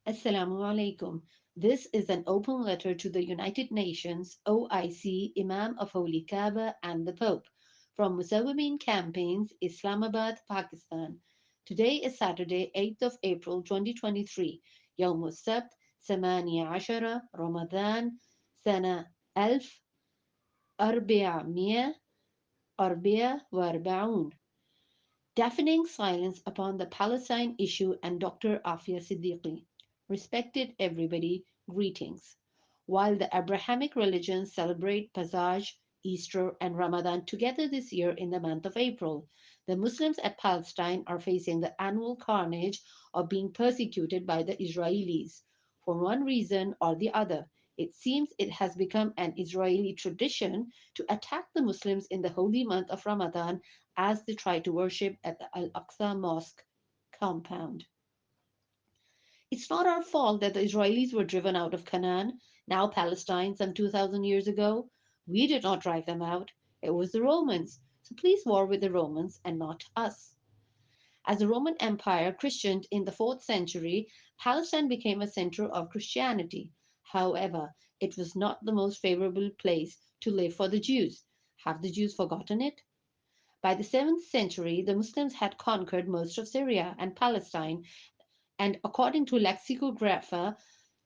Assalamu alaikum. This is an open letter to the United Nations, OIC, Imam of Holy Kaaba, and the Pope from Musawwimin Campaigns, Islamabad, Pakistan. Today is Saturday, 8th of April 2023, يوم السبت 18 رمضان سنة 1444. Deafening silence upon the Palestine issue and Dr. Afia Siddiqui. Respected everybody, greetings. While the Abrahamic religions celebrate Pasach, Easter, and Ramadan together this year in the month of April, the Muslims at Palestine are facing the annual carnage of being persecuted by the Israelis. For one reason or the other, it seems it has become an Israeli tradition to attack the Muslims in the holy month of Ramadan as they try to worship at the Al Aqsa Mosque compound. It's not our fault that the Israelis were driven out of Canaan, now Palestine, some 2,000 years ago. We did not drive them out. It was the Romans. So please war with the Romans and not us. As the Roman Empire Christianed in the 4th century, Palestine became a center of Christianity. However, it was not the most favorable place to live for the Jews. Have the Jews forgotten it? By the 7th century, the Muslims had conquered most of Syria and Palestine, and according to lexicographer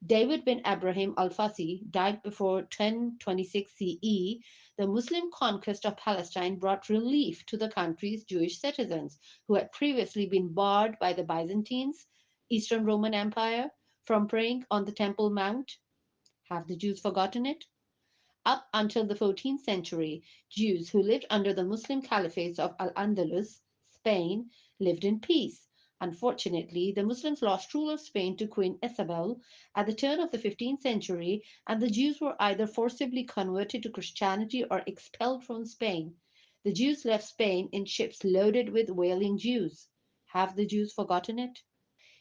David bin Abraham al-Fasi, died before 1026 CE, the Muslim conquest of Palestine brought relief to the country's Jewish citizens who had previously been barred by the Byzantines, Eastern Roman Empire, from praying on the Temple Mount. Have the Jews forgotten it? Up until the 14th century, Jews who lived under the Muslim caliphates of Al-Andalus, Spain, lived in peace. Unfortunately, the Muslims lost rule of Spain to Queen Isabel at the turn of the 15th century, and the Jews were either forcibly converted to Christianity or expelled from Spain. The Jews left Spain in ships loaded with wailing Jews. Have the Jews forgotten it?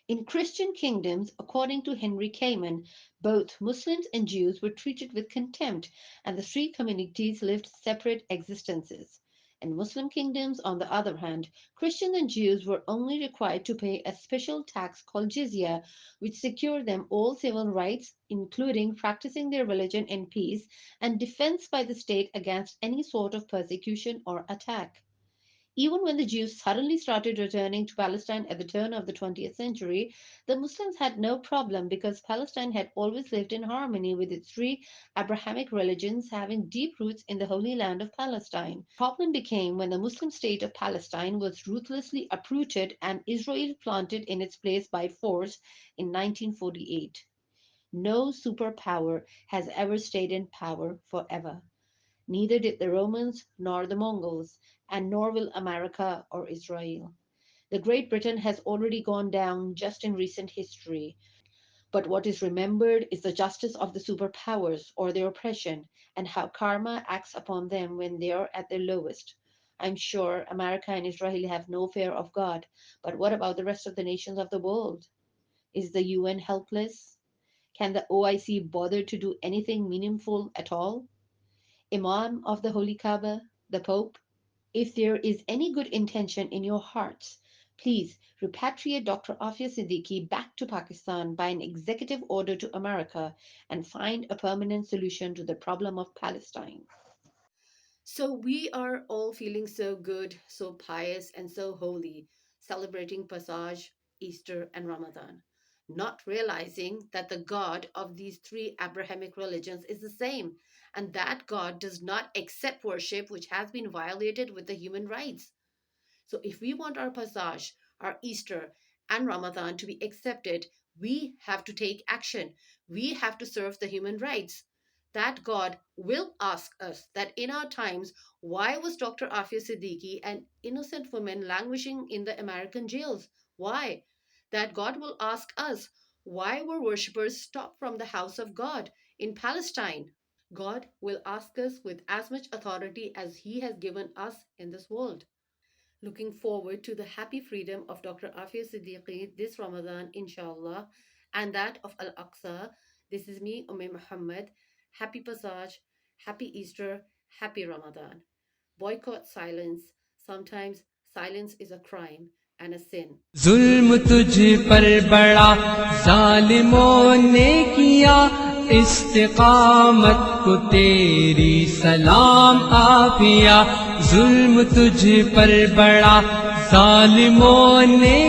In Christian kingdoms, according to Henry Kamen, both Muslims and Jews were treated with contempt, and the three communities lived separate existences. In Muslim kingdoms, on the other hand, Christians and Jews were only required to pay a special tax called jizya, which secured them all civil rights, including practicing their religion in peace and defense by the state against any sort of persecution or attack. Even when the Jews suddenly started returning to Palestine at the turn of the 20th century, the Muslims had no problem because Palestine had always lived in harmony with its three Abrahamic religions having deep roots in the Holy Land of Palestine. The problem became when the Muslim state of Palestine was ruthlessly uprooted and Israel planted in its place by force in 1948. No superpower has ever stayed in power forever. Neither did the Romans nor the Mongols, and nor will America or Israel. The Great Britain has already gone down just in recent history, but what is remembered is the justice of the superpowers or their oppression, and how karma acts upon them when they are at their lowest. I'm sure America and Israel have no fear of God, but what about the rest of the nations of the world? Is the UN helpless? Can the OIC bother to do anything meaningful at all? Imam of the Holy Kaaba, the Pope, if there is any good intention in your hearts, please repatriate Dr. Afia Siddiqui back to Pakistan by an executive order to America and find a permanent solution to the problem of Palestine. So we are all feeling so good, so pious, and so holy, celebrating Pasach, Easter, and Ramadan, not realizing that the God of these three Abrahamic religions is the same, and that God does not accept worship which has been violated with the human rights. So if we want our Pasach, our Easter, and Ramadan to be accepted, we have to take action. We have to serve the human rights. That God will ask us that in our times, why was Dr. Afia Siddiqui, an innocent woman, languishing in the American jails? Why? That God will ask us, why were worshippers stopped from the house of God in Palestine? God will ask us with as much authority as He has given us in this world. Looking forward to the happy freedom of Dr. Afia Siddiqui this Ramadan, inshallah, and that of Al Aqsa. This is me, Muhammad. Happy Pasach, happy Easter, happy Ramadan. Boycott silence. Sometimes silence is a crime, and a sin. जुल्म तुझ पर बड़ा जालिमों ने किया, इस्तिकामत को तेरी सलाम आफिया। जुल्म तुझ पर बड़ा जालिमों ने